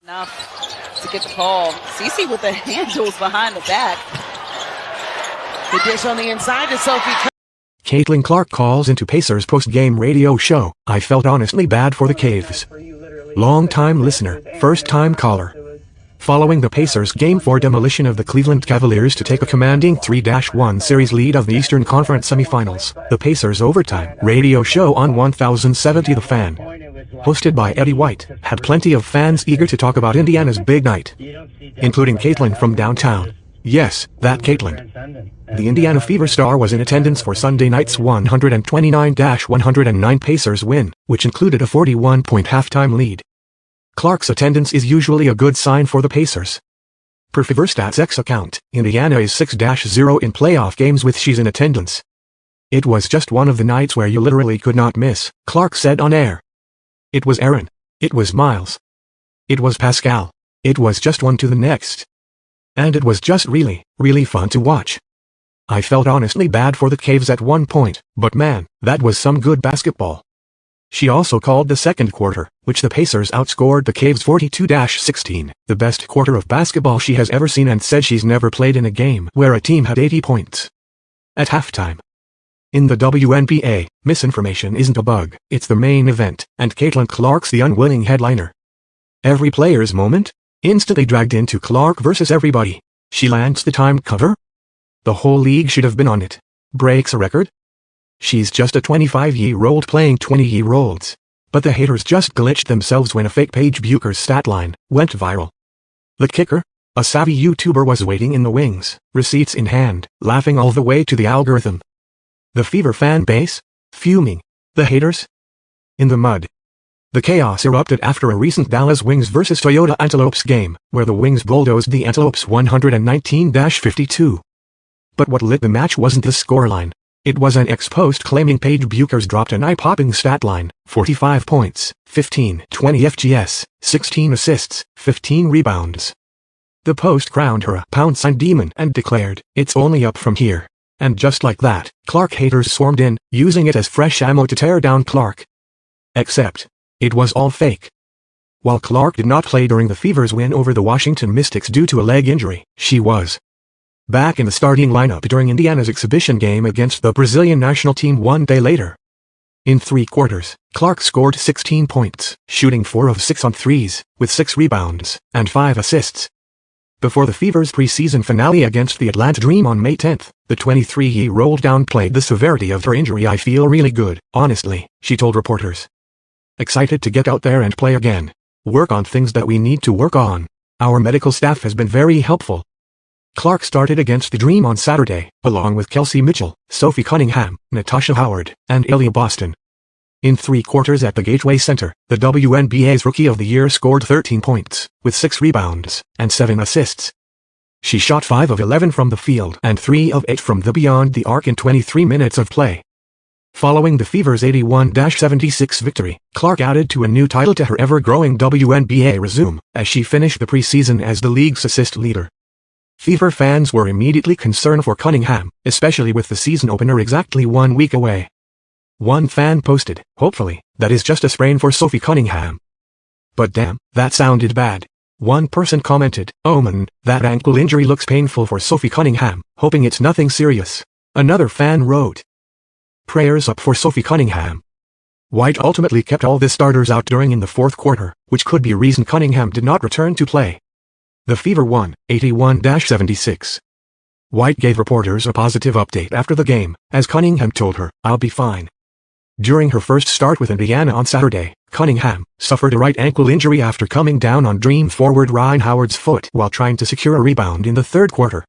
Enough to get the call. Cece with the handles behind the back. The dish on the inside to Sophie. Caitlin Clark calls into Pacers post-game radio show. I felt honestly bad for the Caves. Long-time listener, first-time caller. Following the Pacers' Game 4 demolition of the Cleveland Cavaliers to take a commanding 3-1 series lead of the Eastern Conference semifinals, the Pacers' overtime radio show on 1070 The Fan, hosted by Eddie White, had plenty of fans eager to talk about Indiana's big night, including Caitlin from downtown. Yes, that Caitlin. The Indiana Fever star was in attendance for Sunday night's 129-109 Pacers win, which included a 41-point halftime lead. Clark's attendance is usually a good sign for the Pacers. Per FeverStats X account, Indiana is 6-0 in playoff games with she's in attendance. It was just one of the nights where you literally could not miss, Clark said on air. It was Aaron. It was Miles. It was Pascal. It was just one to the next. And it was just really, really fun to watch. I felt honestly bad for the Caves at one point, but man, that was some good basketball. She also called the second quarter, which the Pacers outscored the Caves 42-16, the best quarter of basketball she has ever seen, and said she's never played in a game where a team had 80 points at halftime. In the WNBA, misinformation isn't a bug, it's the main event, and Caitlin Clark's the unwilling headliner. Every player's moment? Instantly dragged into Clark versus everybody. She lands the time cover? The whole league should have been on it. Breaks a record? She's just a 25-year-old playing 20-year-olds. But the haters just glitched themselves when a fake Paige Bucher's stat line went viral. The kicker? A savvy YouTuber was waiting in the wings, receipts in hand, laughing all the way to the algorithm. The Fever fan base? Fuming. The haters? In the mud. The chaos erupted after a recent Dallas Wings vs Toyota Antelopes game, where the Wings bulldozed the Antelopes 119-52. But what lit the match wasn't the scoreline. It was an ex-post claiming Paige Bucher's dropped an eye-popping stat line, 45 points, 15-20 FGS, 16 assists, 15 rebounds. The post crowned her a pound-sign demon and declared, "It's only up from here." And just like that, Clark haters swarmed in, using it as fresh ammo to tear down Clark. Except, it was all fake. While Clark did not play during the Fever's win over the Washington Mystics due to a leg injury, she was back in the starting lineup during Indiana's exhibition game against the Brazilian national team one day later. In 3 quarters, Clark scored 16 points, shooting 4 of 6 on threes, with 6 rebounds and 5 assists. Before the Fever's preseason finale against the Atlanta Dream on May 10th, the 23-year-old downplayed the severity of her injury. "I feel really good, honestly," she told reporters. "Excited to get out there and play again. Work on things that we need to work on. Our medical staff has been very helpful." Clark started against the Dream on Saturday, along with Kelsey Mitchell, Sophie Cunningham, Natasha Howard, and Aaliyah Boston. In 3 quarters at the Gateway Center, the WNBA's Rookie of the Year scored 13 points, with 6 rebounds, and 7 assists. She shot 5 of 11 from the field and 3 of 8 from the beyond the arc in 23 minutes of play. Following the Fever's 81-76 victory, Clark added to a new title to her ever-growing WNBA resume, as she finished the preseason as the league's assist leader. Fever fans were immediately concerned for Cunningham, especially with the season opener exactly 1 week away. One fan posted, "Hopefully, that is just a sprain for Sophie Cunningham." But damn, that sounded bad. One person commented, "Oh man, that ankle injury looks painful for Sophie Cunningham, hoping it's nothing serious." Another fan wrote, "Prayers up for Sophie Cunningham." White ultimately kept all the starters out during in the 4th quarter, which could be reason Cunningham did not return to play. The Fever won, 81-76. White gave reporters a positive update after the game, as Cunningham told her, "I'll be fine." During her first start with Indiana on Saturday, Cunningham suffered a right ankle injury after coming down on Dream forward Ryan Howard's foot while trying to secure a rebound in the 3rd quarter.